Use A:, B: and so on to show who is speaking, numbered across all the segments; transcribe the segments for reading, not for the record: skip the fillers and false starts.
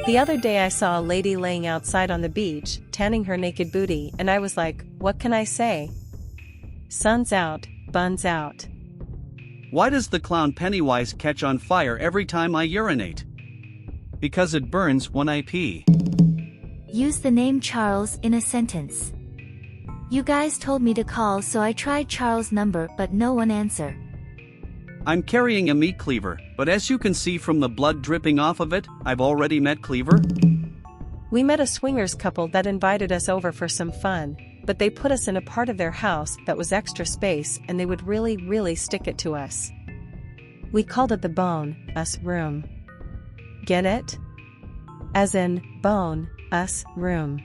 A: The other day I saw a lady laying outside on the beach, tanning her naked booty, and I was like, what can I say? Sun's out, buns out.
B: Why does the clown Pennywise catch on fire every time I urinate? Because it burns when I pee.
C: Use the name Charles in a sentence. You guys told me to call, so I tried Charles' number, but no one answered.
B: I'm carrying a meat cleaver, but as you can see from the blood dripping off of it, I've already met Cleaver.
A: We met a swingers couple that invited us over for some fun, but they put us in a part of their house that was extra space and they would really stick it to us. We called it the bone, us room. Get it? As in, bone, us, room.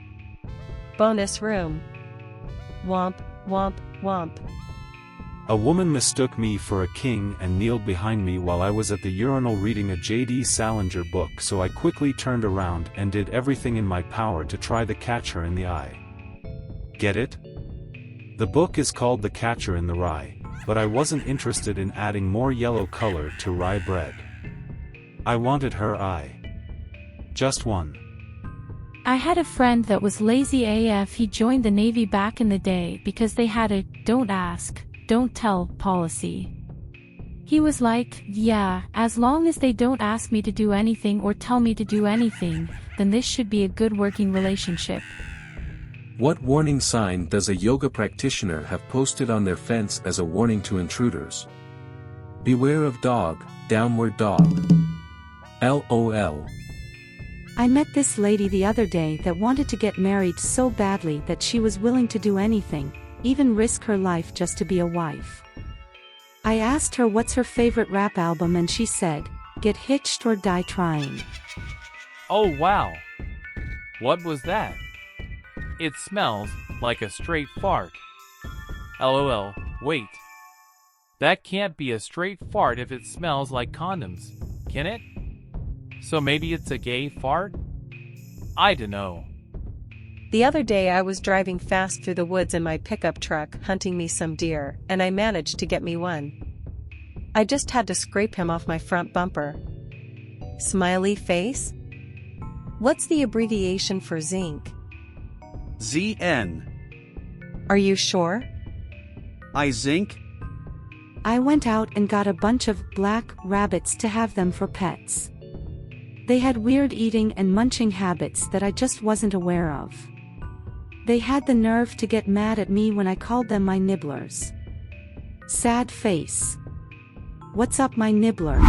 A: Bonus room. Womp, womp, womp.
D: A woman mistook me for a king and kneeled behind me while I was at the urinal reading a J.D. Salinger book, so I quickly turned around and did everything in my power to try to catch her in the eye. Get it? The book is called The Catcher in the Rye, but I wasn't interested in adding more yellow color to rye bread. I wanted her eye. Just one.
E: I had a friend that was lazy AF. He joined the Navy back in the day because they had a don't ask, don't tell policy. He was like, yeah, as long as they don't ask me to do anything or tell me to do anything, then this should be a good working relationship.
F: What warning sign does a yoga practitioner have posted on their fence as a warning to intruders? Beware of dog, downward dog. LOL.
G: I met this lady the other day that wanted to get married so badly that she was willing to do anything, even risk her life just to be a wife. I asked her what's her favorite rap album and she said, Get Hitched or Die Trying.
H: Oh wow. What was that? It smells like a straight fart. LOL, wait. That can't be a straight fart if it smells like condoms, can it? So maybe it's a gay fart? I dunno.
A: The other day I was driving fast through the woods in my pickup truck hunting me some deer, and I managed to get me one. I just had to scrape him off my front bumper. Smiley face? What's the abbreviation for zinc?
B: ZN.
A: Are you sure?
B: I zinc?
G: I went out and got a bunch of black rabbits to have them for pets. They had weird eating and munching habits that I just wasn't aware of. They had the nerve to get mad at me when I called them my nibblers. Sad face. What's up, my nibblers?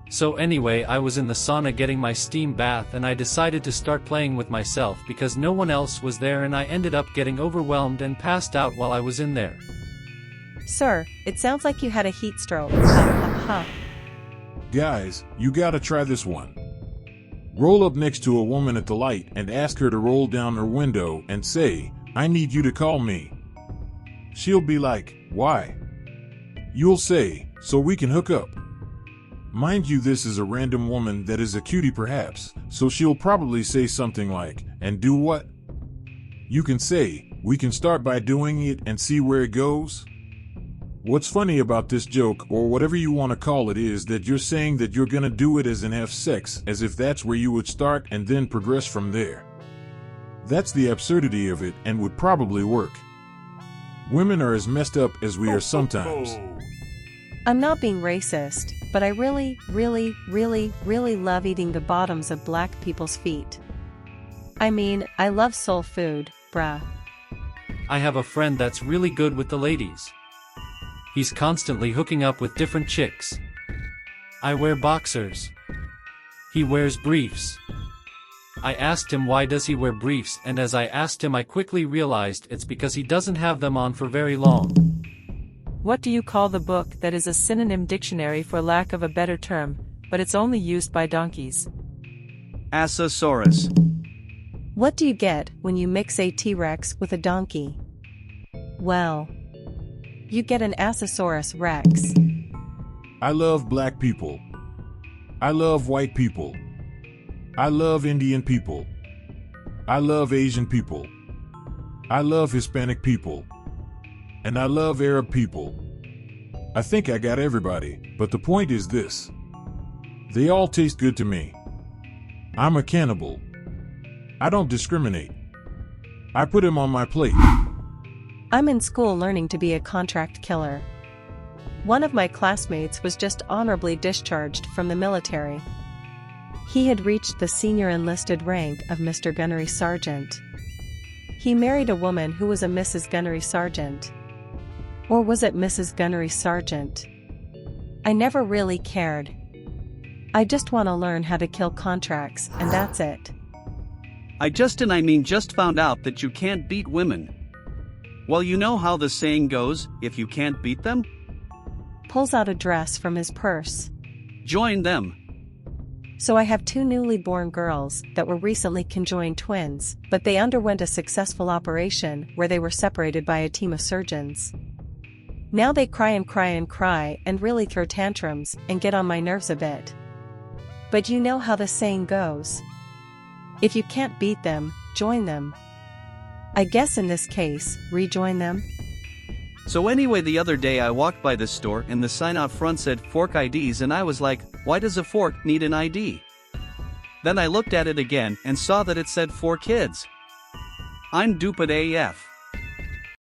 H: So anyway, I was in the sauna getting my steam bath and I decided to start playing with myself because no one else was there, and I ended up getting overwhelmed and passed out while I was in there.
A: Sir, it sounds like you had a heat stroke. Ha ha ha.
I: Guys, you gotta try this one. Roll up next to a woman at the light and ask her to roll down her window and say, I need you to call me. She'll be like, why? You'll say, so we can hook up. Mind you, this is a random woman that is a cutie perhaps, so she'll probably say something like, and do what? You can say, we can start by doing it and see where it goes. What's funny about this joke, or whatever you want to call it, is that you're saying that you're gonna do it as in have sex, as if that's where you would start and then progress from there. That's the absurdity of it, and would probably work. Women are as messed up as we are sometimes.
A: I'm not being racist, but I really love eating the bottoms of black people's feet. I mean, I love soul food, bruh.
H: I have a friend that's really good with the ladies. He's constantly hooking up with different chicks. I wear boxers. He wears briefs. I asked him why does he wear briefs, and as I asked him I quickly realized it's because he doesn't have them on for very long.
J: What do you call the book that is a synonym dictionary for lack of a better term, but it's only used by donkeys?
B: Assosaurus.
A: What do you get when you mix a T-Rex with a donkey? Well, you get an Assosaurus Rex.
I: I love black people. I love white people. I love Indian people. I love Asian people. I love Hispanic people. And I love Arab people. I think I got everybody, but the point is this. They all taste good to me. I'm a cannibal. I don't discriminate. I put him on my plate.
A: I'm in school learning to be a contract killer. One of my classmates was just honorably discharged from the military. He had reached the senior enlisted rank of Mr. Gunnery Sergeant. He married a woman who was a Mrs. Gunnery Sergeant. Or was it Mrs. Gunnery Sergeant? I never really cared. I just want to learn how to kill contracts, and that's it.
B: I just found out that you can't beat women. Well, you know how the saying goes, if you can't beat them,
A: Pulls out a dress from his purse.
B: join them.
A: So I have two newly born girls that were recently conjoined twins, but they underwent a successful operation where they were separated by a team of surgeons. Now they cry and cry and cry and really throw tantrums and get on my nerves a bit. But you know how the saying goes. If you can't beat them, join them. I guess in this case, rejoin them.
B: So anyway, the other day I walked by this store and the sign out front said fork IDs, and I was like, why does a fork need an ID? Then I looked at it again and saw that it said for kids. I'm duped AF.